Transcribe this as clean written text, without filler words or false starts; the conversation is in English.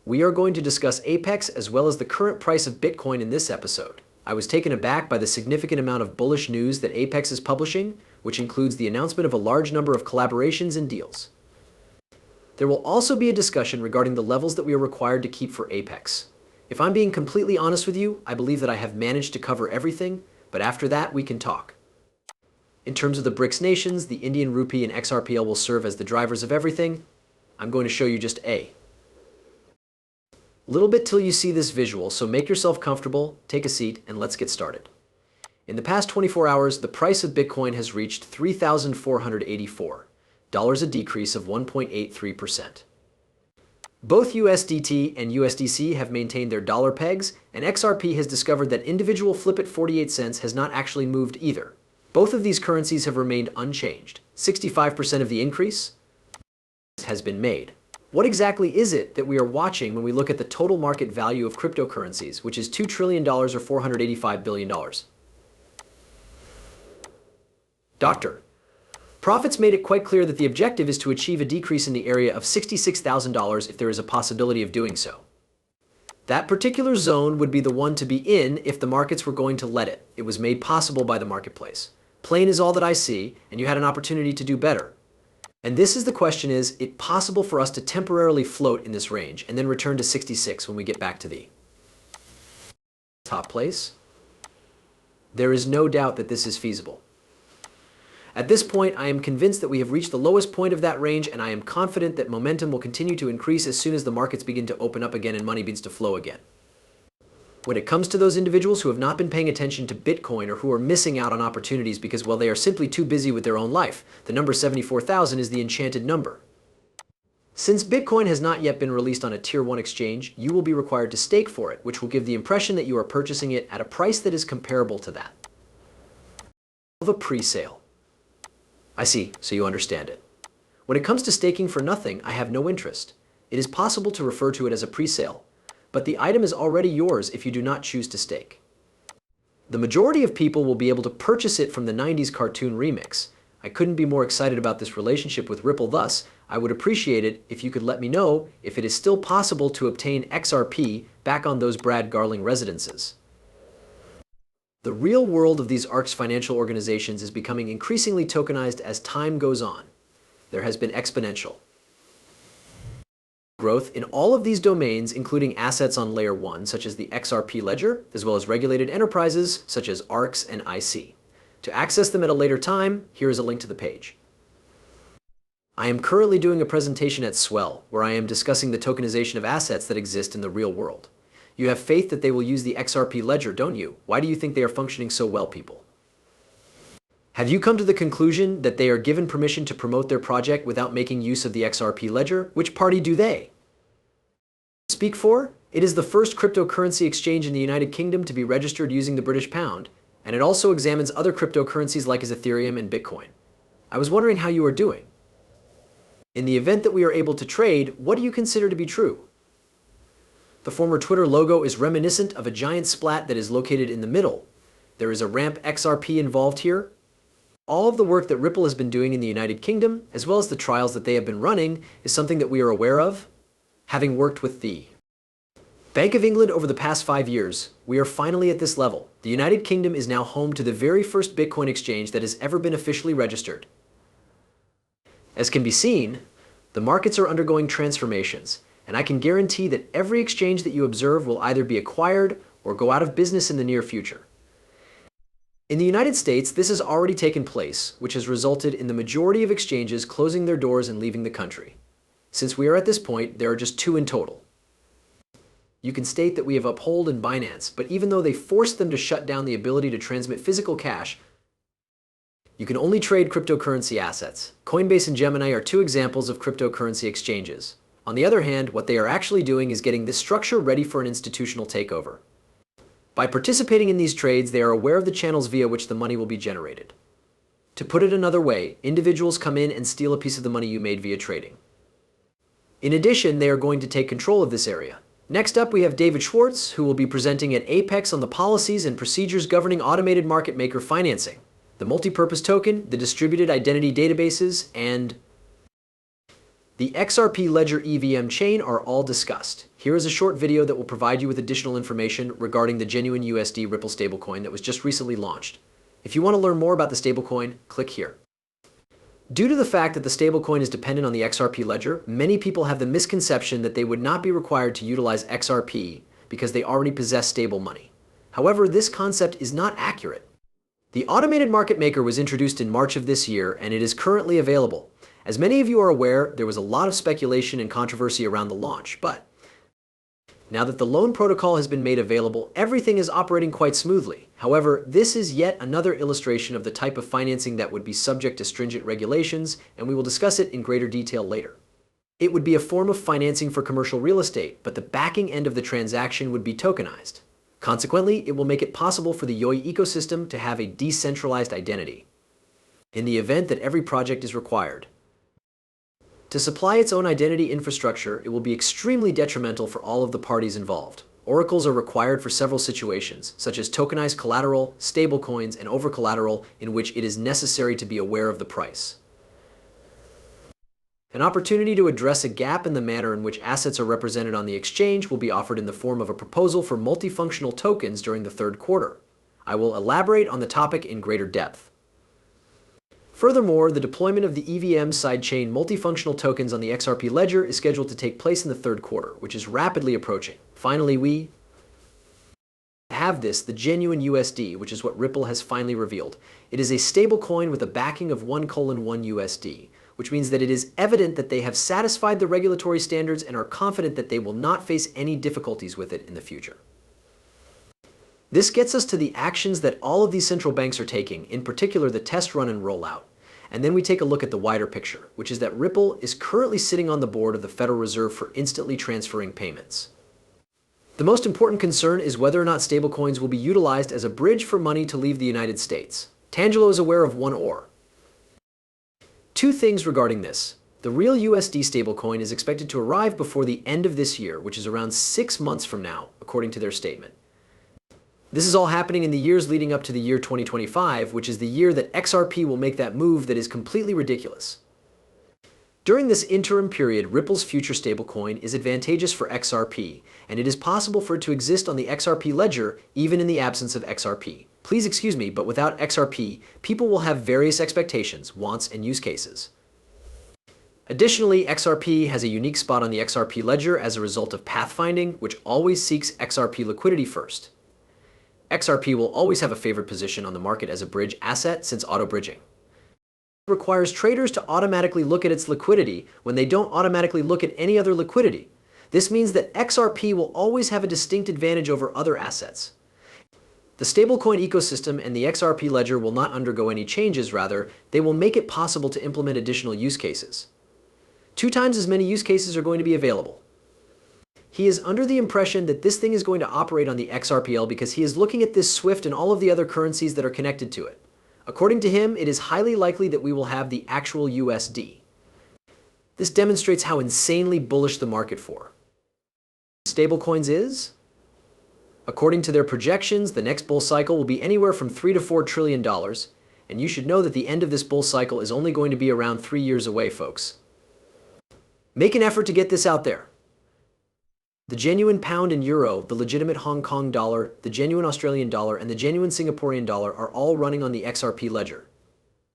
We are going to discuss Apex as well as the current price of Bitcoin in this episode. I was taken aback by the significant amount of bullish news that Apex is publishing, which includes the announcement of a large number of collaborations and deals. There will also be a discussion regarding the levels that we are required to keep for Apex. If I'm being completely honest with you, I believe that I have managed to cover everything, but after that we can talk. In terms of the BRICS nations, the Indian Rupee and XRPL will serve as the drivers of everything. I'm going to show you just a little bit till you see this visual, so make yourself comfortable, take a seat, and let's get started. In the past 24 hours, the price of Bitcoin has reached $3,484, a decrease of 1.83%. Both USDT and USDC have maintained their dollar pegs, and XRP has discovered that individual flip at 48 cents has not actually moved either. Both of these currencies have remained unchanged. 65% of the increase has been made. What exactly is it that we are watching when we look at the total market value of cryptocurrencies, which is $2 trillion or $485 billion? Doctor, Profits made it quite clear that the objective is to achieve a decrease in the area of $66,000 if there is a possibility of doing so. That particular zone would be the one to be in if the markets were going to let it. It was made possible by the marketplace. Plain is all that I see, and you had an opportunity to do better. And this is the question: is it possible for us to temporarily float in this range and then return to 66 when we get back to the top place? There is no doubt that this is feasible. At this point, I am convinced that we have reached the lowest point of that range, and I am confident that momentum will continue to increase as soon as the markets begin to open up again and money begins to flow again. When it comes to those individuals who have not been paying attention to Bitcoin or who are missing out on opportunities because, well, they are simply too busy with their own life, the number 74,000 is the enchanted number. Since Bitcoin has not yet been released on a Tier 1 exchange, you will be required to stake for it, which will give the impression that you are purchasing it at a price that is comparable to that of a pre-sale. I see, so you understand it. When it comes to staking for nothing, I have no interest. It is possible to refer to it as a pre-sale, but the item is already yours if you do not choose to stake. The majority of people will be able to purchase it from the 90s cartoon remix. I couldn't be more excited about this relationship with Ripple, thus, I would appreciate it if you could let me know if it is still possible to obtain XRP back on those Brad Garling residences. The real world of these ARC's financial organizations is becoming increasingly tokenized as time goes on. There has been exponential growth in all of these domains, including assets on Layer 1, such as the XRP ledger, as well as regulated enterprises, such as ARCs and IC. To access them at a later time, here is a link to the page. I am currently doing a presentation at Swell, where I am discussing the tokenization of assets that exist in the real world. You have faith that they will use the XRP ledger, don't you? Why do you think they are functioning so well, people? Have you come to the conclusion that they are given permission to promote their project without making use of the XRP ledger? Which party do they speak for? It is the first cryptocurrency exchange in the United Kingdom to be registered using the British pound, and it also examines other cryptocurrencies like Ethereum and Bitcoin. I was wondering how you are doing. In the event that we are able to trade, what do you consider to be true? The former Twitter logo is reminiscent of a giant splat that is located in the middle. There is a ramp XRP involved here. All of the work that Ripple has been doing in the United Kingdom, as well as the trials that they have been running, is something that we are aware of. Having worked with the Bank of England over the past 5 years, we are finally at this level. The United Kingdom is now home to the very first Bitcoin exchange that has ever been officially registered. As can be seen, the markets are undergoing transformations, and I can guarantee that every exchange that you observe will either be acquired or go out of business in the near future. In the United States, this has already taken place, which has resulted in the majority of exchanges closing their doors and leaving the country. Since we are at this point, there are just 2 in total. You can state that we have Uphold and Binance, but even though they forced them to shut down the ability to transmit physical cash, you can only trade cryptocurrency assets. Coinbase and Gemini are 2 examples of cryptocurrency exchanges. On the other hand, what they are actually doing is getting this structure ready for an institutional takeover. By participating in these trades, they are aware of the channels via which the money will be generated. To put it another way, individuals come in and steal a piece of the money you made via trading. In addition, they are going to take control of this area. Next up, we have David Schwartz, who will be presenting at Apex on the policies and procedures governing automated market maker financing, the multi-purpose token, the distributed identity databases, and The XRP Ledger EVM chain are all discussed. Here is a short video that will provide you with additional information regarding the genuine USD Ripple stablecoin that was just recently launched. If you want to learn more about the stablecoin, click here. Due to the fact that the stablecoin is dependent on the XRP ledger, many people have the misconception that they would not be required to utilize XRP because they already possess stable money. However, this concept is not accurate. The automated market maker was introduced in March of this year, and it is currently available. As many of you are aware, there was a lot of speculation and controversy around the launch, but now that the loan protocol has been made available, everything is operating quite smoothly. However, this is yet another illustration of the type of financing that would be subject to stringent regulations, and we will discuss it in greater detail later. It would be a form of financing for commercial real estate, but the backing end of the transaction would be tokenized. Consequently, it will make it possible for the YOI ecosystem to have a decentralized identity in the event that every project is required. To supply its own identity infrastructure, it will be extremely detrimental for all of the parties involved. Oracles are required for several situations, such as tokenized collateral, stablecoins, and over-collateral in which it is necessary to be aware of the price. An opportunity to address a gap in the manner in which assets are represented on the exchange will be offered in the form of a proposal for multifunctional tokens during the third quarter. I will elaborate on the topic in greater depth. Furthermore, the deployment of the EVM sidechain multifunctional tokens on the XRP ledger is scheduled to take place in the third quarter, which is rapidly approaching. Finally, we have the genuine USD, which is what Ripple has finally revealed. It is a stablecoin with a backing of 1:1 USD, which means that it is evident that they have satisfied the regulatory standards and are confident that they will not face any difficulties with it in the future. This gets us to the actions that all of these central banks are taking, in particular the test run and rollout. And then we take a look at the wider picture, which is that Ripple is currently sitting on the board of the Federal Reserve for instantly transferring payments. The most important concern is whether or not stablecoins will be utilized as a bridge for money to leave the United States. Tangelo is aware of one or. Two things regarding this. The real USD stablecoin is expected to arrive before the end of this year, which is around 6 months from now, according to their statement. This is all happening in the years leading up to the year 2025, which is the year that XRP will make that move that is completely ridiculous. During this interim period, Ripple's future stablecoin is advantageous for XRP, and it is possible for it to exist on the XRP ledger even in the absence of XRP. Please excuse me, but without XRP, people will have various expectations, wants, and use cases. Additionally, XRP has a unique spot on the XRP ledger as a result of pathfinding, which always seeks XRP liquidity first. XRP will always have a favored position on the market as a bridge asset since auto-bridging requires traders to automatically look at its liquidity when they don't automatically look at any other liquidity. This means that XRP will always have a distinct advantage over other assets. The stablecoin ecosystem and the XRP ledger will not undergo any changes, rather, they will make it possible to implement additional use cases. 2 times as many use cases are going to be available. He is under the impression that this thing is going to operate on the XRPL because he is looking at this SWIFT and all of the other currencies that are connected to it. According to him, it is highly likely that we will have the actual USD. This demonstrates how insanely bullish the market for stablecoins is. According to their projections, the next bull cycle will be anywhere from $3 to $4 trillion, and you should know that the end of this bull cycle is only going to be around 3 years away, folks. Make an effort to get this out there. The genuine pound and euro, the legitimate Hong Kong dollar, the genuine Australian dollar, and the genuine Singaporean dollar are all running on the XRP ledger.